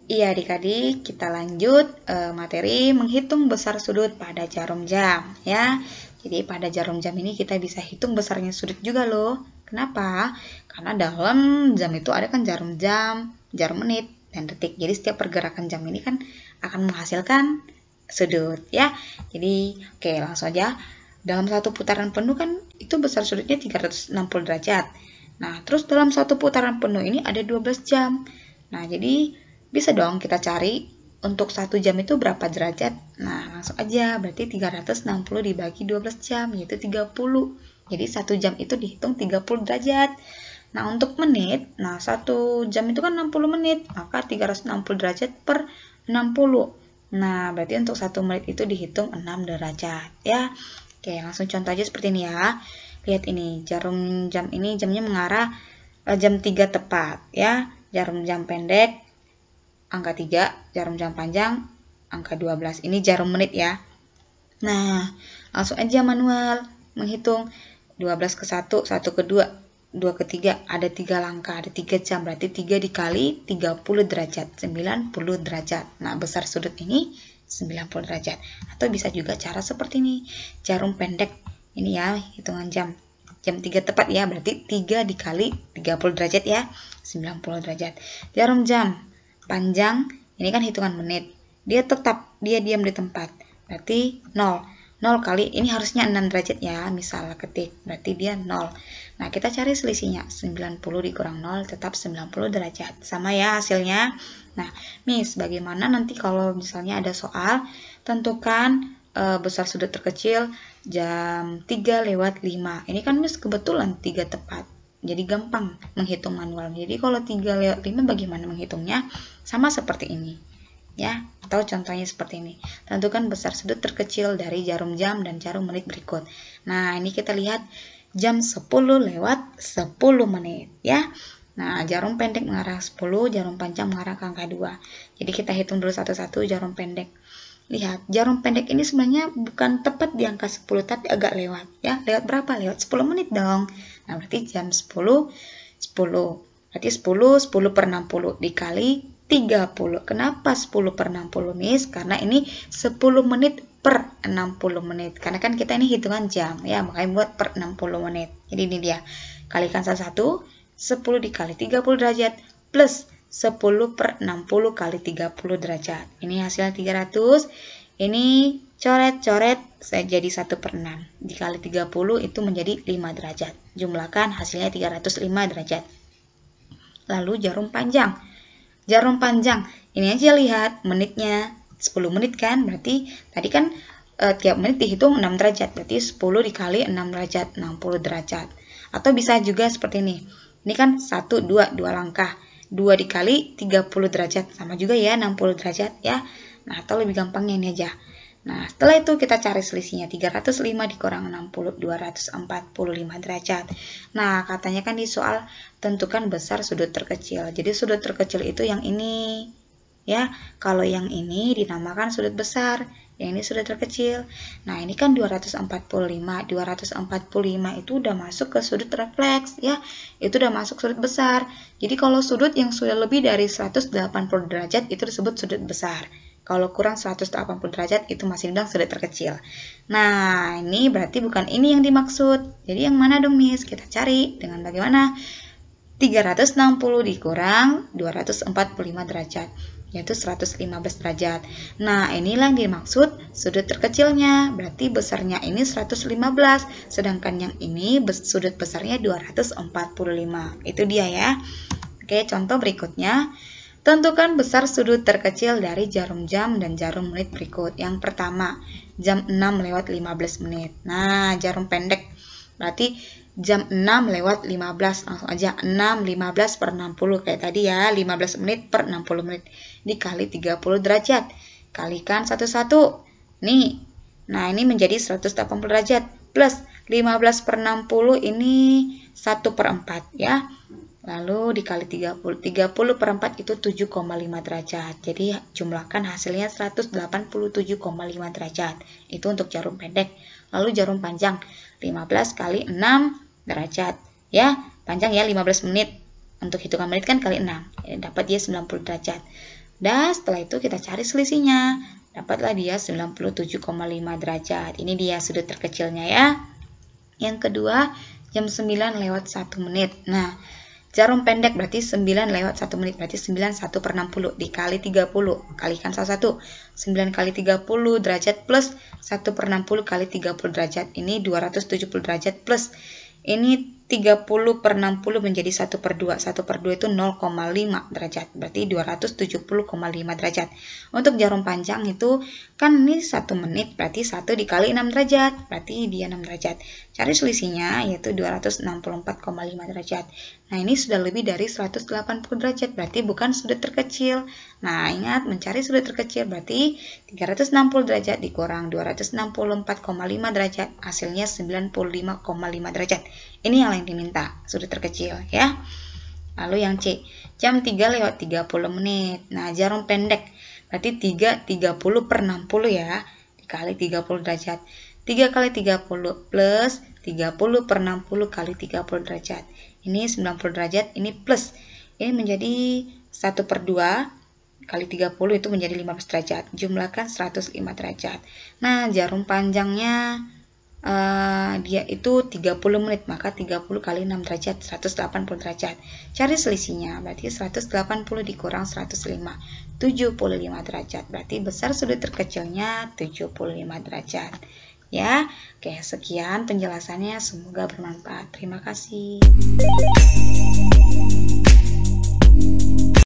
Iya adik-adik, kita lanjut materi menghitung besar sudut pada jarum jam ya. Jadi pada jarum jam ini kita bisa hitung besarnya sudut juga loh. Kenapa? Karena dalam jam itu ada kan jarum jam, jarum menit, dan detik. Jadi setiap pergerakan jam ini kan akan menghasilkan sudut ya. Jadi oke, langsung aja. Dalam satu putaran penuh kan itu besar sudutnya 360 derajat. Nah, terus dalam satu putaran penuh ini ada 12 jam. Nah, jadi bisa dong kita cari untuk 1 jam itu berapa derajat. Nah, langsung aja. Berarti 360 dibagi 12 jam, yaitu 30. Jadi 1 jam itu dihitung 30 derajat. Nah, untuk menit, nah 1 jam itu kan 60 menit. Maka 360 derajat per 60. Nah, berarti untuk 1 menit itu dihitung 6 derajat. Ya, oke, langsung contoh aja seperti ini ya. Lihat ini, jarum jam ini jamnya mengarah jam 3 tepat. Ya, jarum jam pendek angka 3, jarum jam panjang angka 12. Ini jarum menit ya. Nah, langsung aja manual menghitung 12 ke 1, 1 ke 2, 2 ke 3, ada 3 langkah, ada 3 jam, berarti 3 dikali 30 derajat, 90 derajat. Nah, besar sudut ini 90 derajat. Atau bisa juga cara seperti ini, jarum pendek, ini ya, hitungan jam 3 tepat ya, berarti 3 dikali 30 derajat ya, 90 derajat. Jarum jam panjang, ini kan hitungan menit. Dia tetap, dia diam di tempat. Berarti 0. 0 kali, ini harusnya 6 derajat ya, misal ketik. Berarti dia 0. Nah, kita cari selisihnya. 90 dikurang 0, tetap 90 derajat. Sama ya hasilnya. Nah, Miss, bagaimana nanti kalau misalnya ada soal, tentukan besar sudut terkecil jam 3 lewat 5. Ini kan Miss kebetulan 3 tepat. Jadi gampang menghitung manual. Jadi kalau 3 lewat 5 bagaimana menghitungnya? Sama seperti ini. Ya, atau contohnya seperti ini. Tentukan besar sudut terkecil dari jarum jam dan jarum menit berikut. Nah, ini kita lihat jam 10 lewat 10 menit. Ya, nah jarum pendek mengarah 10, jarum panjang mengarah ke angka 2. Jadi kita hitung dulu satu-satu jarum pendek. Lihat, jarum pendek ini sebenarnya bukan tepat di angka 10, tapi agak lewat. Ya, lewat berapa? Lewat 10 menit dong. Nah, berarti jam 10, 10. Berarti 10, 10 per 60 dikali 30. Kenapa 10 per 60, Miss? Karena ini 10 menit per 60 menit. Karena kan kita ini hitungan jam, ya, makanya buat per 60 menit. Jadi ini dia. Kalikan satu-satu, 10 dikali 30 derajat plus 10 per 60 kali 30 derajat. Ini hasilnya 300. Ini coret-coret saya jadi 1 per 6. Dikali 30 itu menjadi 5 derajat. Jumlahkan hasilnya 305 derajat. Lalu jarum panjang. Jarum panjang. Ini aja lihat menitnya. 10 menit kan. Berarti tadi kan tiap menit dihitung 6 derajat. Berarti 10 dikali 6 derajat. 60 derajat. Atau bisa juga seperti ini. Ini kan 1, 2 langkah. 2 dikali 30 derajat. Sama juga ya 60 derajat ya. Nah, atau lebih gampangnya ini aja. Nah, setelah itu kita cari selisihnya. 305 dikurang 60, 245 derajat. Nah, katanya kan di soal tentukan besar sudut terkecil. Jadi sudut terkecil itu yang ini. Ya, kalau yang ini dinamakan sudut besar. Yang ini sudut terkecil. Nah, ini kan 245. 245 itu udah masuk ke sudut refleks ya. Itu udah masuk sudut besar. Jadi kalau sudut yang sudah lebih dari 180 derajat itu disebut sudut besar. Kalau kurang 180 derajat itu masih dibilang sudut terkecil. Nah, ini berarti bukan ini yang dimaksud. Jadi yang mana dong, Miss? Kita cari dengan bagaimana? 360 dikurang 245 derajat, yaitu 115 derajat. Nah, inilah yang dimaksud sudut terkecilnya. Berarti besarnya ini 115, sedangkan yang ini sudut besarnya 245. Itu dia ya. Oke, contoh berikutnya. Tentukan besar sudut terkecil dari jarum jam dan jarum menit berikut. Yang pertama, jam 6 lewat 15 menit. Nah, jarum pendek. Berarti jam 6 lewat 15. Langsung aja 6, 15 per 60. Kayak tadi ya, 15 menit per 60 menit. Dikali 30 derajat. Kalikan satu-satu. Nih. Nah, ini menjadi 180 derajat. Plus 15 per 60 ini 1 per 4 ya. Lalu dikali 30. 30 per 4 itu 7,5 derajat. Jadi jumlahkan hasilnya 187,5 derajat. Itu untuk jarum pendek. Lalu jarum panjang 15 kali 6 derajat. Ya, panjang ya 15 menit. Untuk hitungan menit kan kali 6. Ya, dapat dia 90 derajat. Dan setelah itu kita cari selisihnya. Dapatlah dia 97,5 derajat. Ini dia sudut terkecilnya ya. Yang kedua, jam 9 lewat 1 menit. Nah, jarum pendek berarti 9 lewat 1 menit. Berarti 9 1 per 60 dikali 30. Kalikan salah satu. 9 kali 30 derajat plus 1 per 60 kali 30 derajat. Ini 270 derajat plus. Ini 30 per 60 menjadi 1 per 2. 1 per 2 itu 0,5 derajat. Berarti 270,5 derajat. Untuk jarum panjang itu kan ini 1 menit. Berarti 1 dikali 6 derajat. Berarti dia 6 derajat. Cari selisihnya yaitu 264,5 derajat. Nah ini sudah lebih dari 180 derajat. Berarti bukan sudut terkecil. Nah ingat mencari sudut terkecil berarti 360 derajat dikurang 264,5 derajat. Hasilnya 95,5 derajat. Ini yang diminta, sudut terkecil ya. Lalu yang C, jam 3 lewat 30 menit. Nah, jarum pendek berarti 3 30 per 60 ya, dikali 30 derajat. 3 kali 30 plus 30 per 60 kali 30 derajat. Ini 90 derajat, ini plus. Ini menjadi 1 per 2 kali 30 itu menjadi 15 derajat. Jumlahkan 105 derajat. Nah, jarum panjangnya dia itu 30 menit, maka 30 kali 6 derajat 180 derajat. Cari selisihnya, berarti 180 dikurang 105 75 derajat. Berarti besar sudut terkecilnya 75 derajat ya. Oke, sekian penjelasannya, semoga bermanfaat. Terima kasih.